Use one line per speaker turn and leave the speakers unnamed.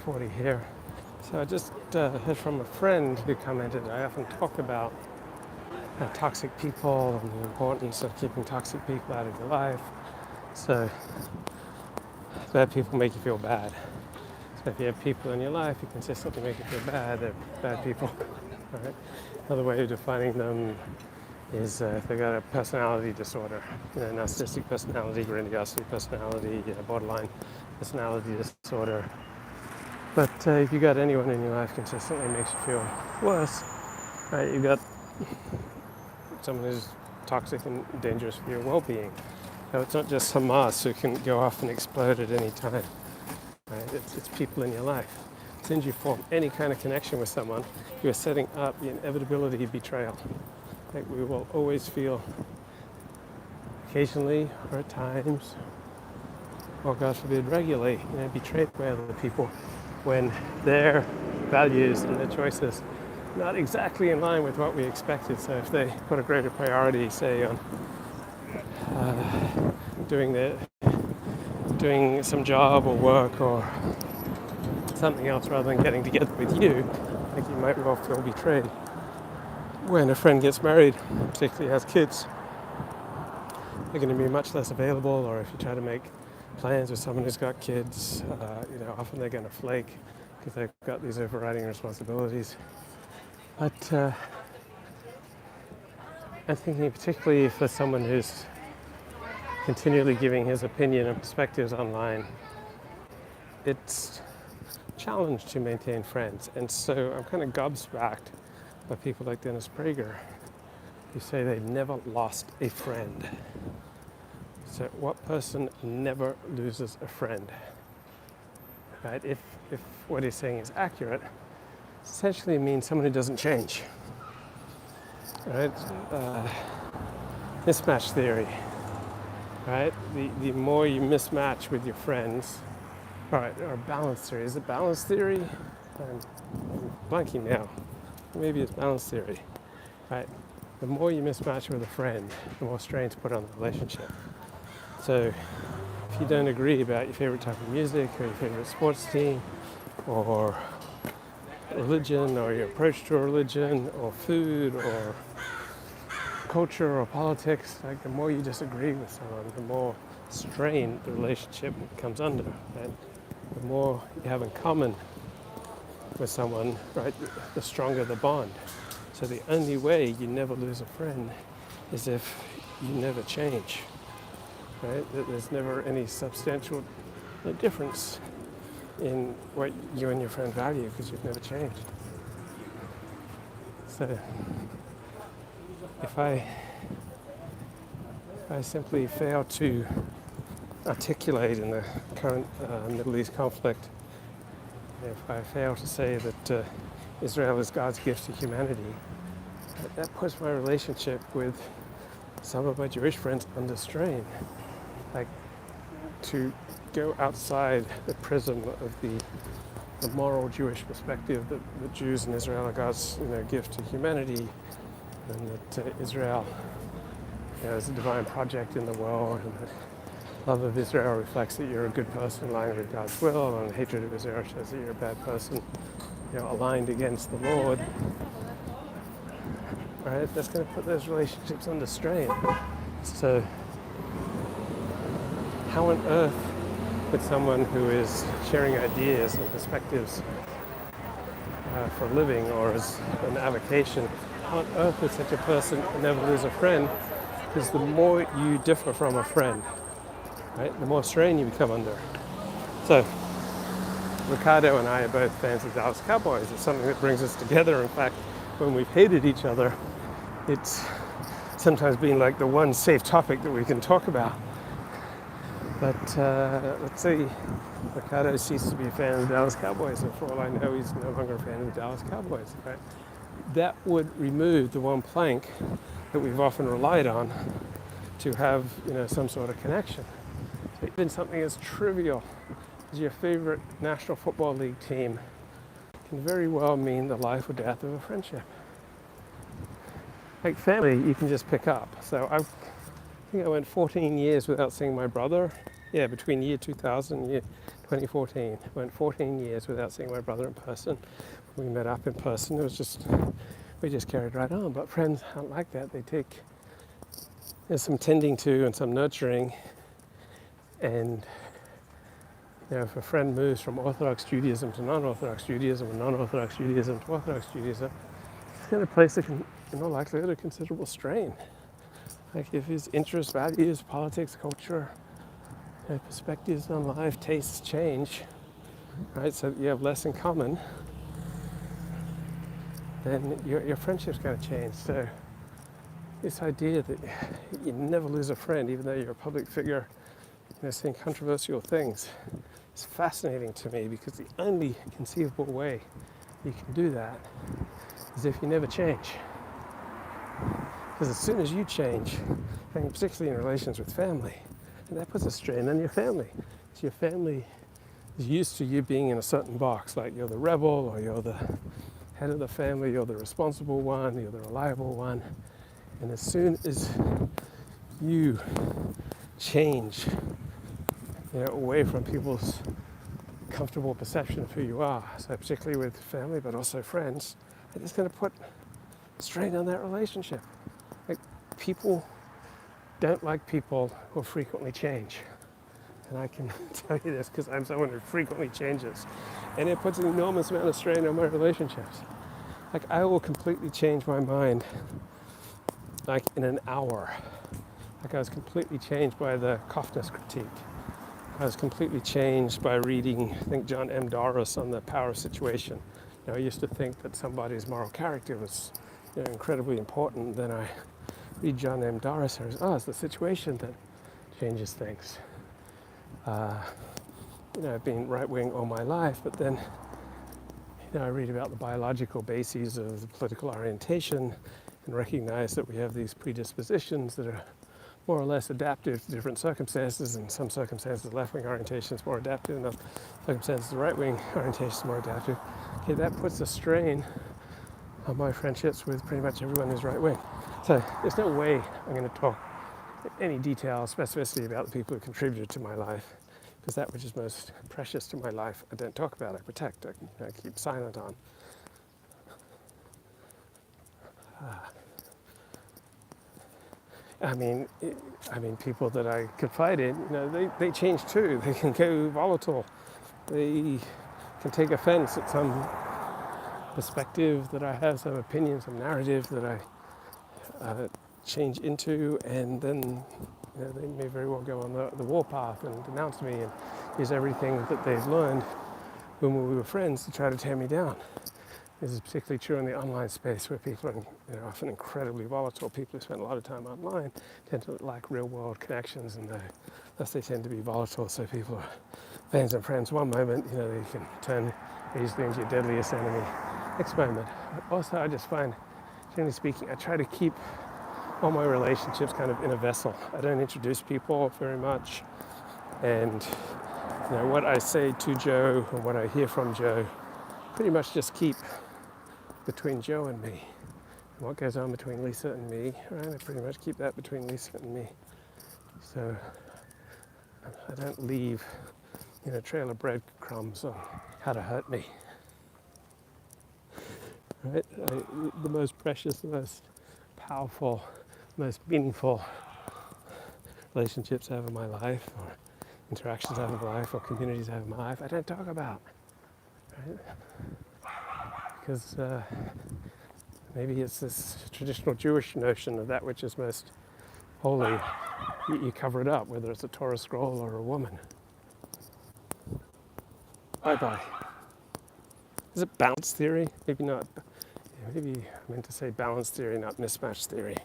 40 here. So I just heard from a friend who commented, I often talk about toxic people and the importance of keeping toxic people out of your life. So bad people make you feel bad. So if you have people in your life who consistently make you feel bad, they're bad people. Right? Another way of defining them is if they've got a personality disorder, narcissistic personality, grandiosity personality, borderline personality disorder. But if you got anyone in your life consistently makes you feel worse, right? You've got someone who's toxic and dangerous for your well-being. So it's not just Hamas who can go off and explode at any time. Right? It's people in your life. As soon as you form any kind of connection with someone, you're setting up the inevitability of betrayal. Like we will always feel, occasionally or at times, or God forbid regularly, betrayed by other people when their values and their choices are not exactly in line with what we expected. So if they put a greater priority, say, on doing some job or work or something else rather than getting together with you, like you might well feel betrayed. When a friend gets married, particularly has kids, they're going to be much less available. Or if you try to make plans with someone who's got kids, often they're going to flake because they've got these overriding responsibilities. But I'm thinking particularly for someone who's continually giving his opinion and perspectives online, it's a challenge to maintain friends. And so I'm kind of gobsmacked by people like Dennis Prager who say they've never lost a friend. So what person never loses a friend? Right? If what he's saying is accurate, essentially means someone who doesn't change. Right? Mismatch theory. Right? The more you mismatch with your friends, or balance theory. Is it balance theory? I'm blanking now. Maybe it's balance theory. Right? The more you mismatch with a friend, the more strain to put on the relationship. So if you don't agree about your favorite type of music or your favorite sports team or religion or your approach to religion or food or culture or politics, like the more you disagree with someone, the more strain the relationship comes under. Right? The more you have in common with someone, right, the stronger the bond. So the only way you never lose a friend is if you never change. Right? There's never any substantial difference in what you and your friend value because you've never changed. So if I simply fail to articulate in the current Middle East conflict, if I fail to say that Israel is God's gift to humanity, that puts my relationship with some of my Jewish friends under strain. Like, to go outside the prism of the moral Jewish perspective that the Jews in Israel are God's gift to humanity, and that Israel is a divine project in the world, and that love of Israel reflects that you're a good person in line with God's will, and hatred of Israel shows that you're a bad person, aligned against the Lord. Right? That's going to put those relationships under strain. So how on earth would someone who is sharing ideas and perspectives for a living or as an avocation, how on earth would such a person never lose a friend? Because the more you differ from a friend, right, the more strain you become under. So Ricardo and I are both fans of Dallas Cowboys. It's something that brings us together. In fact, when we've hated each other, it's sometimes been like the one safe topic that we can talk about. But let's say Ricardo ceases to be a fan of the Dallas Cowboys, and for all I know, he's no longer a fan of the Dallas Cowboys. Right? That would remove the one plank that we've often relied on to have, some sort of connection. So even something as trivial as your favorite National Football League team can very well mean the life or death of a friendship. Like family, you can just pick up. So I think I went 14 years without seeing my brother. Yeah, between year 2000 and year 2014. Went 14 years without seeing my brother in person. We met up in person. We just carried right on. But friends aren't like that. There's some tending to and some nurturing. And if a friend moves from Orthodox Judaism to non-Orthodox Judaism and non-Orthodox Judaism to Orthodox Judaism, it's going to place, in all likelihood, a considerable strain. Like if his interests, values, politics, culture, perspectives on life, tastes change, right? So you have less in common, then your friendship's going to change. So this idea that you never lose a friend, even though you're a public figure, saying controversial things, is fascinating to me, because the only conceivable way you can do that is if you never change. Because as soon as you change, and particularly in relations with family, and that puts a strain on your family. So your family is used to you being in a certain box, like you're the rebel, or you're the head of the family, you're the responsible one, you're the reliable one. And as soon as you change, away from people's comfortable perception of who you are, so particularly with family, but also friends, it's going to put strain on that relationship. Like, people don't like people who frequently change. And I can tell you this because I'm someone who frequently changes. And it puts an enormous amount of strain on my relationships. Like, I will completely change my mind, like, in an hour. Like, I was completely changed by the Kaufman's critique. I was completely changed by reading, I think, John M. Doris on the power of situation. I used to think that somebody's moral character was incredibly important. Then I read John M. Doris and it's the situation that changes things. I've been right-wing all my life, but then I read about the biological bases of the political orientation and recognize that we have these predispositions that are more or less adaptive to different circumstances. In some circumstances, left-wing orientation is more adaptive. In other circumstances, the right-wing orientation is more adaptive. Okay, that puts a strain on my friendships with pretty much everyone who's right-wing. So there's no way I'm going to talk in any detail, specificity about the people who contributed to my life, because that which is most precious to my life, I don't talk about, I protect, I keep silent on. People that I confide in, they change too. They can go volatile. They can take offense at some perspective that I have, some opinion, some narrative that I change into, and then they may very well go on the warpath and denounce me and use everything that they've learned when we were friends to try to tear me down. This is particularly true in the online space, where people are often incredibly volatile. People who spend a lot of time online tend to lack real-world connections, and thus they tend to be volatile. So people are fans and friends one moment, they can turn easily into your deadliest enemy next moment. But also, I just find, generally speaking, I try to keep all my relationships kind of in a vessel. I don't introduce people very much, and what I say to Joe and what I hear from Joe pretty much just keep between Joe and me. And what goes on between Lisa and me, right? I pretty much keep that between Lisa and me. So I don't leave, a trail of breadcrumbs on how to hurt me. Right? The most precious, the most powerful, most meaningful relationships I have in my life, or interactions I have in my life, or communities I have in my life, I don't talk about. Right? Because maybe it's this traditional Jewish notion of that which is most holy. You cover it up, whether it's a Torah scroll or a woman. Bye-bye. Is it balance theory? Maybe not. Maybe I meant to say balance theory, not mismatch theory.